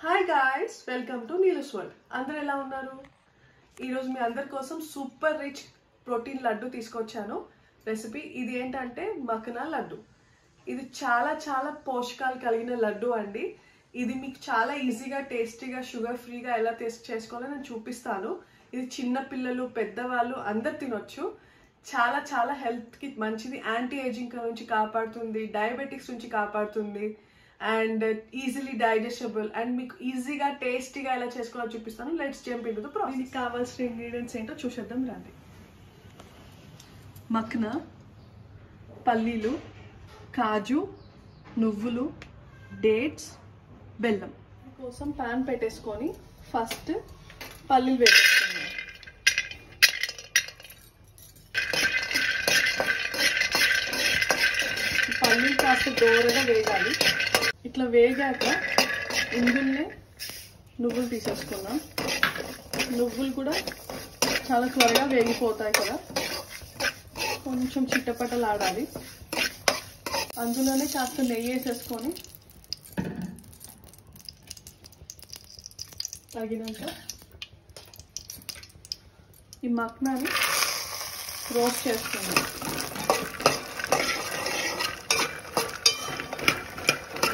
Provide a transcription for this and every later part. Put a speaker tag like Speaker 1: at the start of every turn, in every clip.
Speaker 1: Hi guys, welcome to Neelu's world. అందరు ఎలా ఉన్నారు? ఈరోజు మీ అందరి కోసం సూపర్ రిచ్ ప్రోటీన్ లడ్డు తీసుకొచ్చాను. రెసిపీ ఇది ఏంటంటే మఖనా లడ్డు. ఇది చాలా చాలా పోషకాలు కలిగిన లడ్డు అండి. ఇది మీకు చాలా ఈజీగా టేస్టీగా షుగర్ ఫ్రీగా ఎలా చేసుకోవాలో నేను చూపిస్తాను. ఇది చిన్న పిల్లలు పెద్దవాళ్ళు అందరు తినొచ్చు. చాలా చాలా హెల్త్కి మంచిది. యాంటీ ఏజింగ్ నుంచి కాపాడుతుంది, డయాబెటిక్స్ నుంచి కాపాడుతుంది అండ్ ఈజీలీ డైజెస్టబుల్ అండ్ మీకు ఈజీగా టేస్టీగా ఎలా చేసుకోవాలో చూపిస్తాను. Let's jump into the process. దీనికి కావాల్సిన ఇంగ్రీడియంట్స్ ఏంటో చూసేద్దాం రండి. మఖనా, పల్లీలు, కాజు, నువ్వులు, డేట్స్, బెల్లం. కోసం ప్యాన్ పెట్టేసుకొని ఫస్ట్ పల్లీలు వేసేసుకున్నాం. పల్లీలు కాస్త దూరగా వేగాలి. ఇట్లా వేగాక ఇందులోనే నువ్వులు తీసేసుకున్నాం. నువ్వులు కూడా చాలా త్వరగా వేగిపోతాయి కదా, కొంచెం చిట్టపట్టలాడాలి. అందులోనే కాస్త నెయ్యి వేసేసుకొని తగినంత ఈ మఖనాని రోస్ట్ చేసుకున్నాం.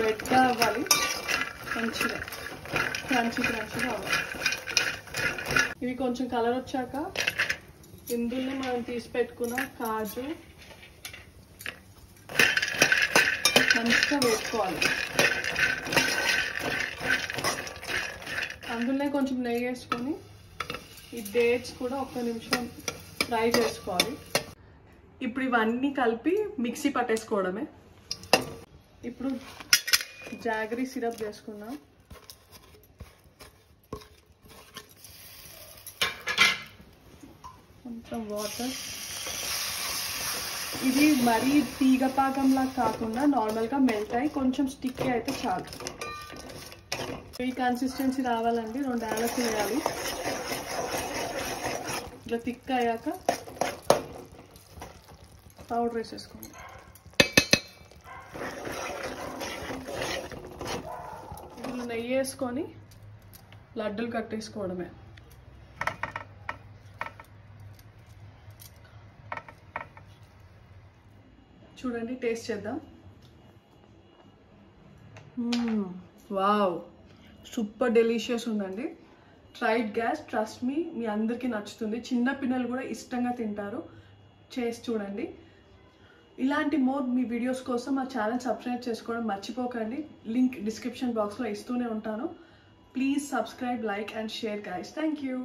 Speaker 1: రెడ్గా అవ్వాలి, మంచిగా క్రంచీగా అవ్వాలి. ఇవి కొంచెం కలర్ వచ్చాక ఇందులో మనం తీసి పెట్టుకున్న కాజు మంచిగా వేసుకోవాలి. అందులోనే కొంచెం నెయ్యి వేసుకొని ఈ డేట్స్ కూడా ఒక్క నిమిషం ఫ్రై చేసుకోవాలి. ఇప్పుడు ఇవన్నీ కలిపి మిక్సీ పట్టేసుకోవడమే. ఇప్పుడు జాగరీ సిరప్ చేసుకున్నాం. కొంచెం వాటర్. ఇది మరీ తీగ పాకంలా కాకుండా నార్మల్గా మెల్ట్ అయ్యి కొంచెం స్టిక్ అయితే చాలు. ఈ కన్సిస్టెన్సీ రావాలండి. 2 యాలకులు వేయాలి. ఇట్లా థిక్ అయ్యాక పౌడర్ వేసేసుకోండి. నెయ్యి వేసుకొని లడ్డూలు కట్టేసుకోవడమే. చూడండి, టేస్ట్ చేద్దాం. వావ్, సూపర్ డెలిషియస్ ఉందండి. ట్రైడ్ గ్యాస్, ట్రస్ట్ మీ అందరికీ నచ్చుతుంది. చిన్న పిల్లలు కూడా ఇష్టంగా తింటారు. చేసి చూడండి. ఇలాంటి మోర్ మీ వీడియోస్ కోసం మా ఛానల్ సబ్స్క్రైబ్ చేసుకోవడం మర్చిపోకండి. లింక్ డిస్క్రిప్షన్ బాక్స్లో ఇస్తూనే ఉంటాను. Please subscribe, like and share guys. Thank you.